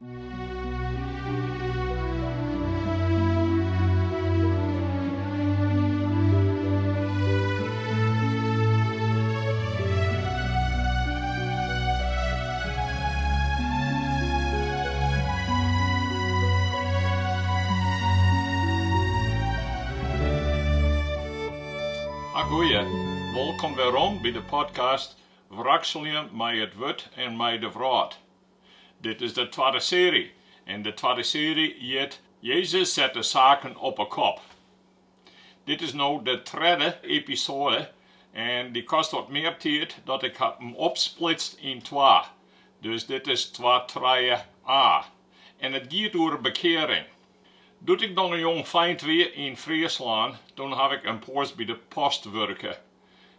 Goeie, welkom wêrom't bij de podcast Wrakseljen met het woord en met de vraag. Dit is de tweede serie en de tweede serie heet Jezus zet de zaken op een kop. Dit is nou de derde episode en die kost wat meer tijd dat ik hem opsplitst in twee. Dus dit is 2-3a en het gaat over bekering. Doet ik dan een jong feind weer in Friesland, dan heb ik een poos bij de post werken.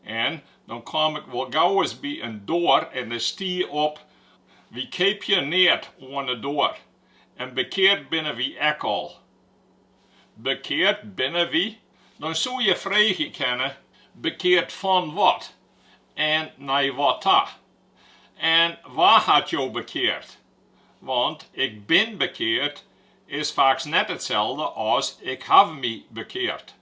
En dan kwam ik wel gauw eens bij een deur en er stie op, wie keep je neer aan de deur? En bekeerd binnen wie ik al. Bekeerd binnen wie? Dan zou je vragen kennen, bekeerd van wat? En naar wat dat? En waar had jou bekeerd? Want ik ben bekeerd is vaak net hetzelfde als ik heb me bekeerd.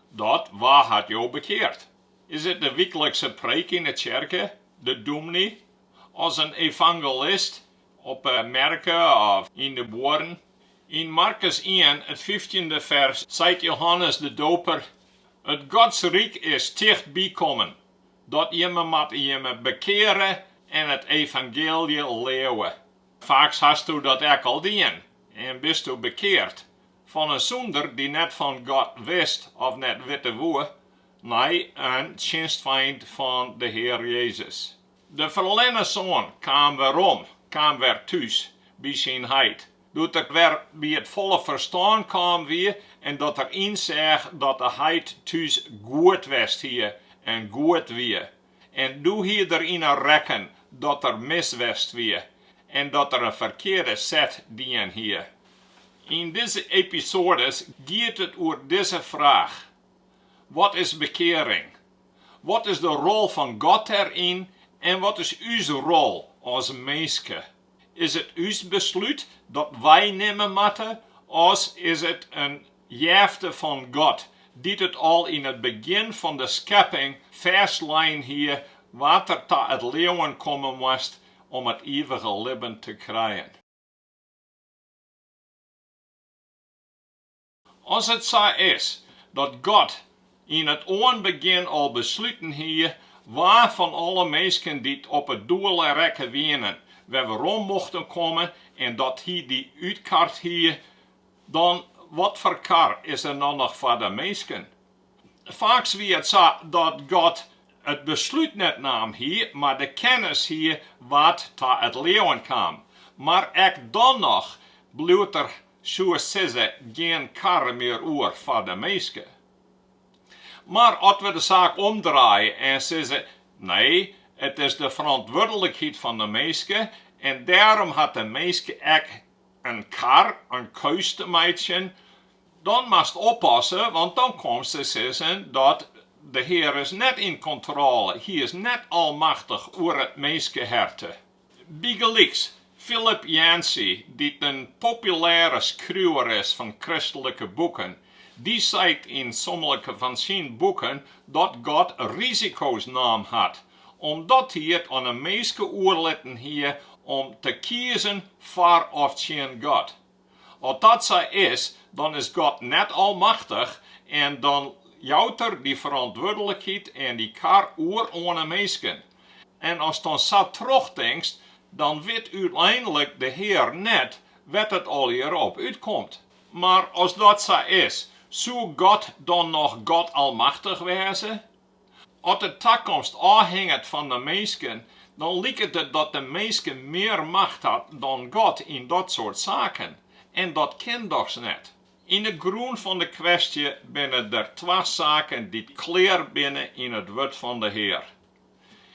Dat waar had jou bekeerd? Is het de wekelijkse preek in de kerk, de dominee, als een evangelist op merken of in de woorden? In Marcus 1, het 15e vers, zegt Johannes de Doper, het Godsrijk is dichtbij komen, dat je me bekeren en het evangelie leeuwen. Vaak hast u dat ook al dien. En bist u bekeerd van een zonder die net van God wist of net witte woe, nee, een tjinstvijand van de Heer Jezus. De verlenne zoon kwam weer thuis bij zijn heid. Dat er weer bij het volle verstaan kwam weer en dat er inzag dat de heid thuis goed was hier en goed weer. En doe hier erin rekken dat er miswest weer. En dat er een verkeerde zet dien hier. In deze episodes gaat het over deze vraag. Wat is bekering? Wat is de rol van God erin? En wat is uw rol als minsken? Is het uw besluit dat wij nemen moeten? Of is het een jefte van God? Die het al in het begin van de schepping verslijnen hier. Wat er tot het Leauwen komen moest om het eeuwige leven te krijgen. Als het zo is dat God in het begin al besluiten hier, waar van alle mensen die op het doel rekken winnen, waarom mochten komen en dat hij die uitkaart hier, dan wat voor kar is er dan nog voor de mensen? Vaak wie het zo dat God het besluit net nam hier, maar de kennis hier wat tot het Leauwen kwam. Maar ook dan nog blijft er, zoals ze geen kar meer oor voor de mensen. Maar als we de zaak omdraaien en zeggen, nee, het is de verantwoordelijkheid van de mensen en daarom had de mensen ook een kar, een keus te maken, dan moest oppassen, want dan komt ze zeggen dat de Heer is net in controle. Hij is net almachtig over het mensenharte. Bijgelijks, Philip Yancey, die een populaire schrijver is van christelijke boeken, die zegt in sommige van zijn boeken dat God risico's nam had, omdat hij het aan een mensen oorlitten hier om te kiezen voor of tsjin God. Als dat zo is, dan is God net almachtig en dan jouwt er die verantwoordelijkheid en die kar oor aan de mensen. En als dan zo terugdenkt, dan weet uiteindelijk de Heer net wat het al hierop uitkomt. Maar als dat zo is, zou God dan nog God almachtig wezen? Als de toekomst afhangt van de mensen, dan lijkt het dat de mensen meer macht had dan God in dat soort zaken. En dat kan toch net. In de grond van de kwestie binnen er twee zaken die klaar binnen in het woord van de Heer.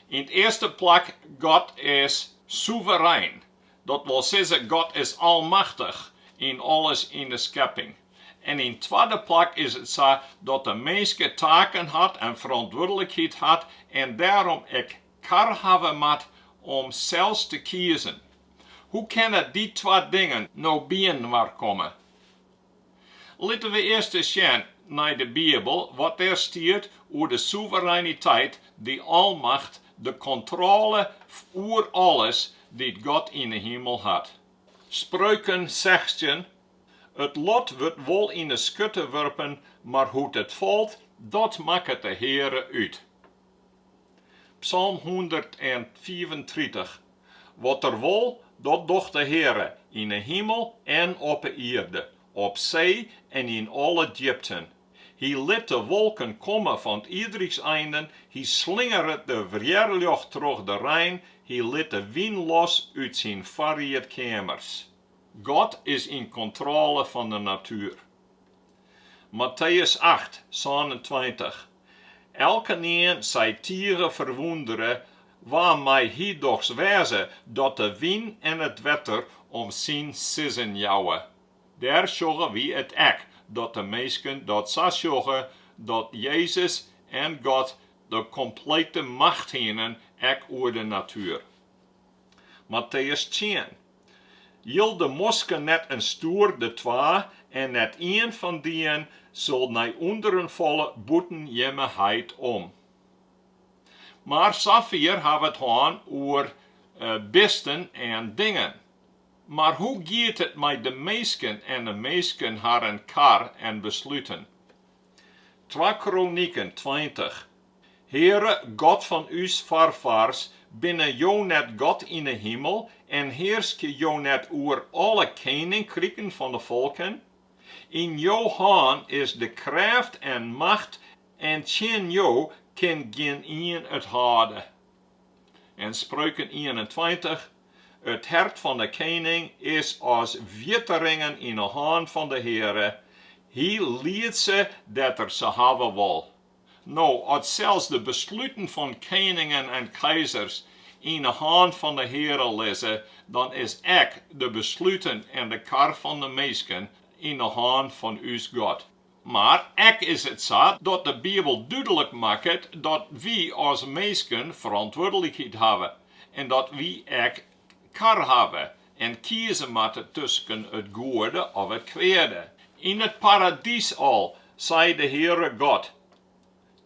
In het eerste plek, God is soeverein. Dat wil zeggen, God is almachtig in alles in de schepping. En in tweede plek is het zo dat de mens taken had en verantwoordelijkheid had en daarom ik kar hebben moet om zelfs te kiezen. Hoe kunnen die twee dingen nou bijeen komen? Laten we eerst eens zien naar de Bibel, wat er staat over de soevereiniteit, de almacht, de controle over alles die God in de hemel had. Spreuken 16. Het lot wordt wel in de schutte werpen, maar hoe het valt, dat maakt de Heere uit. Psalm 134. Wat er wil, dat doet de Heere, in de hemel en op de aarde, op zee en in alle diepten. Hij liet de wolken komen van ieders einden, hij slingerde de weerlucht terug de Rijn, hij liet de wind los uit zijn kamers. God is in controle van de natuur. Matthäus 8, 27. Elke een zij tieren verwonderen, waarmee hij doch wezen dat de wind en het wetter om zijn sissen jouwen. Daar zorgen wie het ek, dat de minsken dat zo zorgen, dat Jezus en God de complete macht hebben, ek oor de natuur. Matthäus 10. Jil de moske net een stoer de twa, en net een van dien zal naar onderen vallen boeten jemmeheid om. Maar Safir hebben we het aan over besten en dingen. Maar hoe gaat het met de minsken en de minsken hebben kar en besluiten? 2 Kronieken 20. Heere, God van us voorvaars, binnen jou net God in de hemel, en heerske jou net oer alle koninkrijken van de volken? In jou hand is de kracht en macht, en tsjin jou kan geen een het houden. En Spreuken 21. Het hart van de koning is als witteringen in de hand van de Heere. Hij leert ze dat er ze hebben wil. Nou, als zelfs de besluiten van koningen en keizers in de hand van de Heere lezen, dan is ik de besluiten en de kar van de minsken in de hand van us God. Maar ik is het zo dat de Bibel duidelijk maakt dat wij als minsken verantwoordelijkheid hebben en dat wij ek kar hebben en kiezen moeten tussen het goede of het kwade. In het paradijs al, zei de Heere God,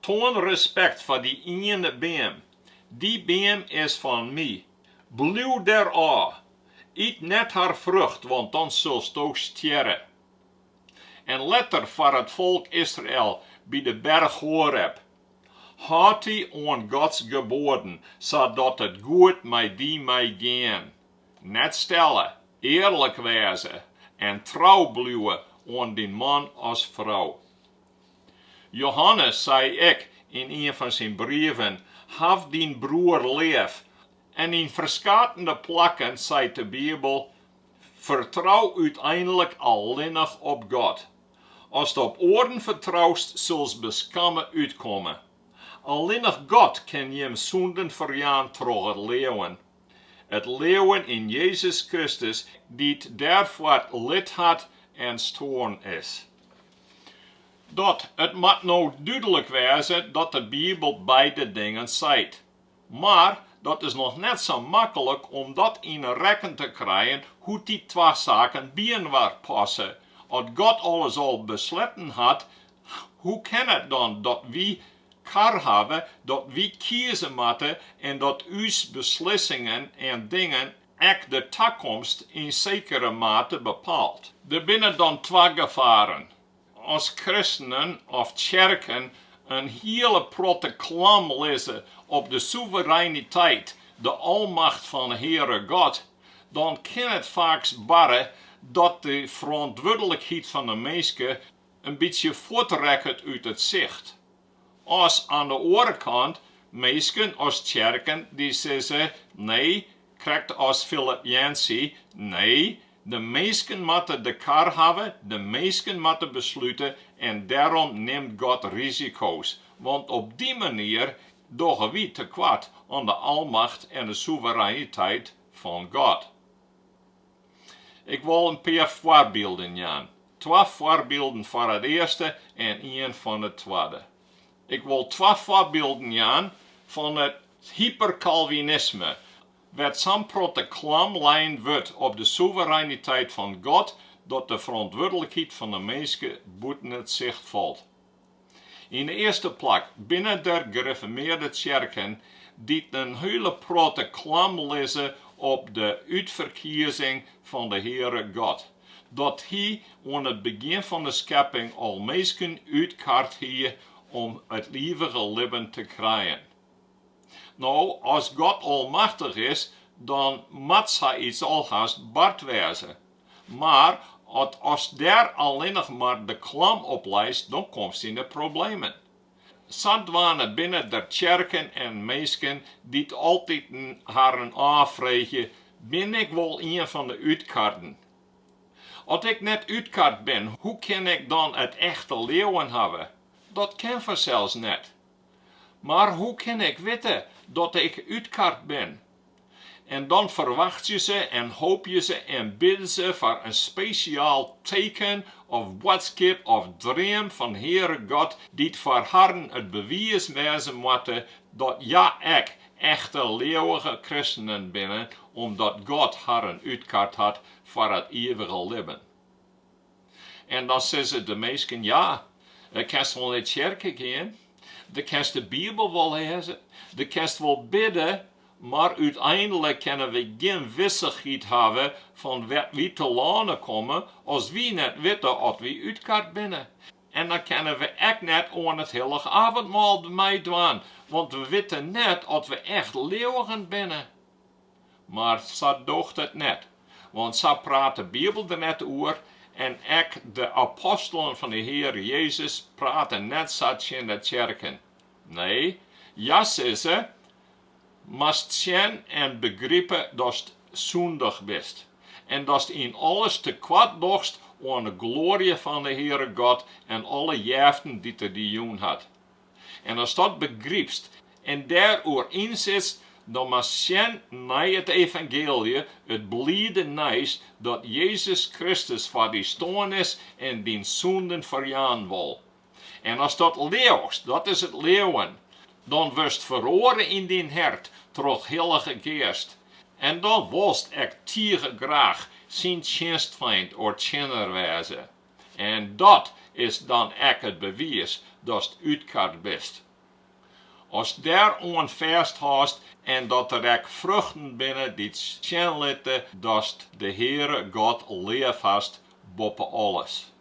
toon respect voor die ene beam. Die beam is van mij. Blijf daar aan. Eet net haar vrucht, want dan zulst ook sterren. En letter voor het volk Israël bij de berg Horeb. Houd die aan Gods geboden, zodat het goed met die mij gaan. Net stellen, eerlijk wezen en trouw blijven aan die man als vrouw. Johannes zei ik in een van zijn brieven, haf dien broer lief. En in verschillende plakken zei de Bibel, vertrouw uiteindelijk alleenig op God. Als je op oorden vertrouwst, zult beskammen uitkomen. Alleenig God kan je zonden verjaan door het leeuwen. Het leeuwen in Jezus Christus, die het daarvoor lid had en stoorn is. Het moet nou duidelijk wezen dat de Bibel beide dingen zegt. Maar dat is nog net zo makkelijk om dat in een rekken te krijgen hoe die twee zaken bijeen passen. Als God alles al besloten had, hoe kan het dan dat wij kar hebben, dat wij kiezen moeten en dat uw beslissingen en dingen echt de toekomst in zekere mate bepaalt? Er binnen dan twee gevaren. Als christenen of kerken een hele proclaam lezen op de soevereiniteit, de almacht van de Heere God, dan kan het vaak barren dat de verantwoordelijkheid van de minsken een beetje voortrekt uit het zicht. Als aan de andere kant minsken als kerken die zeggen, nee, krijgt als Philip Yancey, nee, de minsken moeten de kar hebben, de minsken moeten besluiten en daarom neemt God risico's. Want op die manier doen we te kwaad aan de almacht en de soevereiniteit van God. Ik wil een paar voorbeelden nemen. 2 voorbeelden voor het eerste en 1 van het tweede. Ik wil 2 voorbeelden nemen van het hypercalvinisme. werd zo'n protoclam lijn wordt op de soevereiniteit van God, dat de verantwoordelijkheid van de mensen buiten het zicht valt. In de eerste plek, binnen de gereformeerde kerken, die een hele protoclam lezen op de uitverkiezing van de Heere God. Dat hij aan het begin van de schepping al mensen uitkaart hier om het eeuwige leven te krijgen. Nou, als God almachtig is, dan moet hij iets alhaast bart wezen. Maar als daar alleen nog maar de klam op lijst, dan komt hij in de problemen. Zandwanen binnen de kerken en mensen die altijd haar aanvregen, ben ik wel een van de uitkaarten? Als ik net uitkaart ben, hoe kan ik dan het echte leeuwen hebben? Dat kan vanzelfs net. Maar hoe kan ik weten dat ik uitkaart ben? En dan verwacht je ze en hoop je ze en bidden ze voor een speciaal teken of boodschap of droom van Heere God, die voor hen het bewijs wezen moatte dat ja, ik echte leeuwige christenen ben, omdat God haar uitkaart had voor het eeuwige leven. En dan zeggen de meesten, ja, je kan wel naar de kerk gaan, je kan de Bibel wel lezen, je kan wel bidden, maar uiteindelijk kunnen we geen wissigheid hebben van wat we te landen komen, als we net weten wat we uitkaart binnen. En dan kunnen we echt net aan het heilige avondmaal meedoen, want we weten net dat we echt leeuwen binnen. Maar zo doogt het net, want zo praat de Bibel er net over, en ook de apostelen van de Heer Jezus praten net zo in de kerken. Nee, ja, zeggen ze, must tsjin en begrijpen dat je sûndige bent. En dat je in alles te kwaad docht aan de glorie van de Heere God en alle jeften die te doen had. En als dat begrijpst en daarover inzet, dan must tsjin naar het evangelie, het blijde nieuws dat Jezus Christus voor die staan is en die zonden verjaan wil. En als dat leeuwst, dat is het leeuwen, dan wirst verloren in din hart, troch heilige geest. En dan wilst ik tegen graag zijn tjenstfeind of tjenner wezen. En dat is dan ook het bewijs dat je uitkaart bent. Als daar aan vasthoudt en dat er ook vruchten binnen die tjen laten dat de Heere God lief hast boven alles.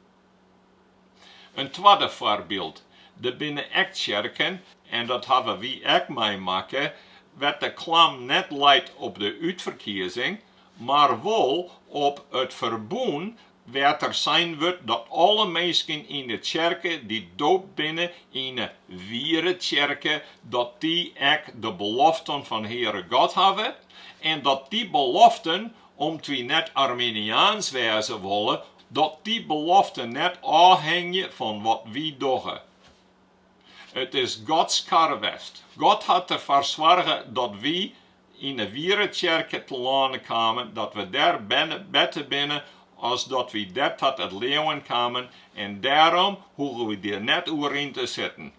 Een tweede voorbeeld. De binnen kerken, en dat hebben we ook meemaken, werd de klam net leidt op de uitverkiezing, maar wel op het verboen werd er zijn wordt dat alle mensen in de kerken die doop binnen in de wiere kerken, dat die ook de beloften van Heere God hebben, en dat die beloften, omdat we net Arminiaans wezen willen, dat die beloften net afhangen van wat we doen. Het is Gods karwest. God had ervoor zorgen dat we in de wierenkerken te landen kwamen, dat we daar beter binnen, als dat we daar tot het leeuwen kwamen. En daarom hoeven we er net over in te zitten.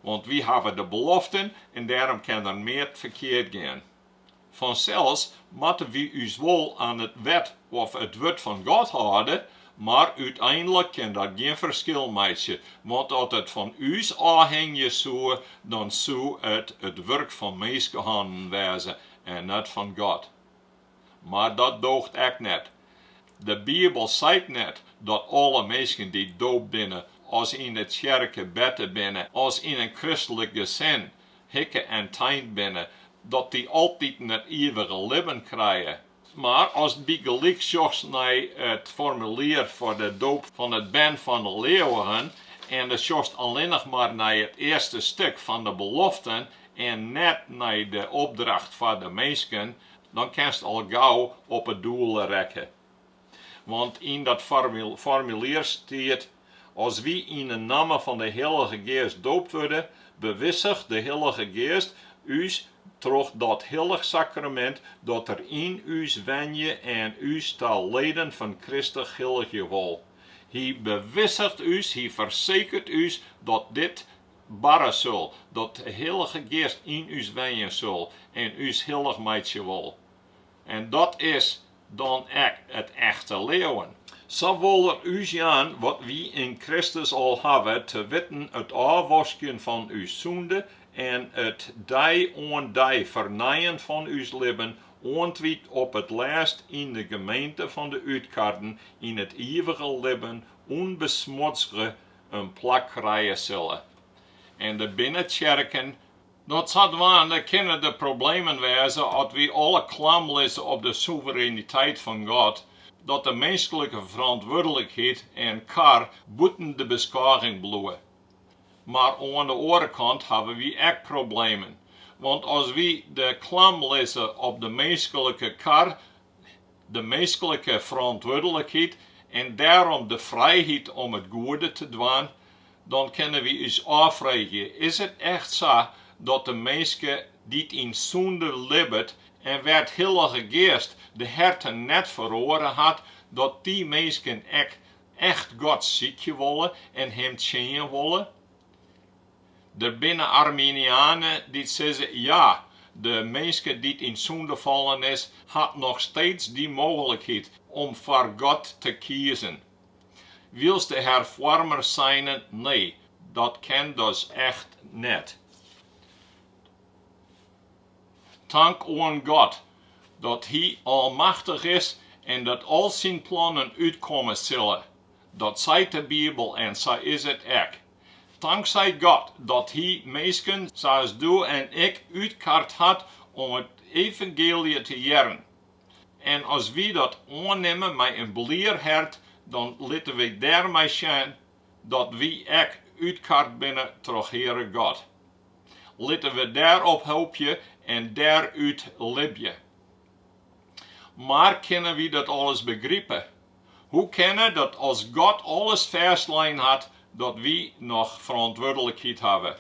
Want we hebben de beloften en daarom kan er meer verkeerd gaan. Vanzelfs moeten we ons wel aan het wet of het woord van God houden, maar uiteindelijk kan dat geen verschil maken, want als het van ons afhangt zou, dan zou het werk van mensenhanden wezen en niet van God. Maar dat doogt echt net. De Bibel zegt net dat alle mensen die doop binnen, als in de kerken beter binnen, als in een christelijk gezin, hikken en tijn binnen, dat die altijd het eeuwige leven krijgen. Maar als het gelijk zocht naar het formulier voor de doop van het ben van de leeuwen en de zocht alleen nog maar naar het eerste stuk van de beloften en net naar de opdracht van de minsken, dan kan je al gauw op het doel rekken. Want in dat formulier staat, als wie in de naam van de Heilige Geest doopt worden, bewissigt de Heilige Geest us troch dat heilig sacrament dat er in us wenje en us tal leden van Christus heilige wil. Hij bewissigt us, hij verzekert us dat dit barren zal, dat de Heilige Geest in us wenjen zal en us heilig meidje wil. En dat is dan echt het echte leeuwen. Zo wil er u zijn wat wie in Christus al hebben, te witten het afwassen van uw zonde en het day on day vernijen van uw leven, ontwiet op het laatst in de gemeente van de uitkarten, in het eeuwige leven, onbesmotsige een plak krijgen zullen. En de binnenkerken, dat kunnen de problemen wezen als we alle klam lezen op de soevereiniteit van God, dat de menselijke verantwoordelijkheid en kar buiten de beschaving bloeien. Maar aan de andere kant hebben we echt problemen. Want als we de klam lezen op de menselijke kar, de menselijke verantwoordelijkheid en daarom de vrijheid om het goede te doen, dan kunnen we ons afvragen, is het echt zo dat de mensen die in zonde leven en werd Heilige Geest de herten net verloren had, dat die mensen echt God zieken willen en hem tsjin willen? Er binnen Armenianen die zeggen, ja, de mensen die in zonde vallen is, had nog steeds die mogelijkheid om voor God te kiezen. Wils de hervormer zijn? Nee, dat kan dus echt niet. Dank aan God dat hij almachtig is en dat al zijn plannen uitkomen zullen. Dat zei de Bibel en zo is het ook. Dankzij God dat hij mensen zoals u en ik uitkaart had om het evangelie te jaren. En als we dat aannemen met een blier hart, dan laten we daarmee zien dat we ook uitkaart binnen terug Heere God. Laten we daarop hopen en daaruit libje. Maar kunnen we dat alles begrijpen? Hoe kunnen dat als God alles vastleggen had, dat we nog verantwoordelijkheid hebben?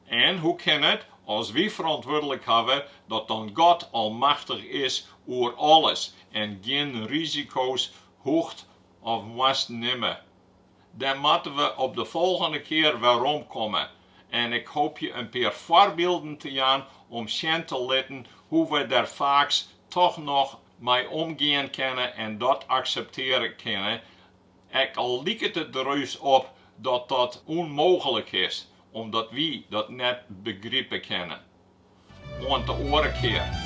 En hoe kan het, als we verantwoordelijk hebben, dat dan God almachtig is over alles en geen risico's hoort of moest nemen? Dan moeten we op de volgende keer waarom komen. En ik hoop je een paar voorbeelden te gaan om zien te laten hoe we daar vaak toch nog mee omgaan kunnen en dat accepteren kunnen. Ik lijk het er dus op dat dat onmogelijk is, omdat we dat net begrijpen kunnen. Want de andere keer.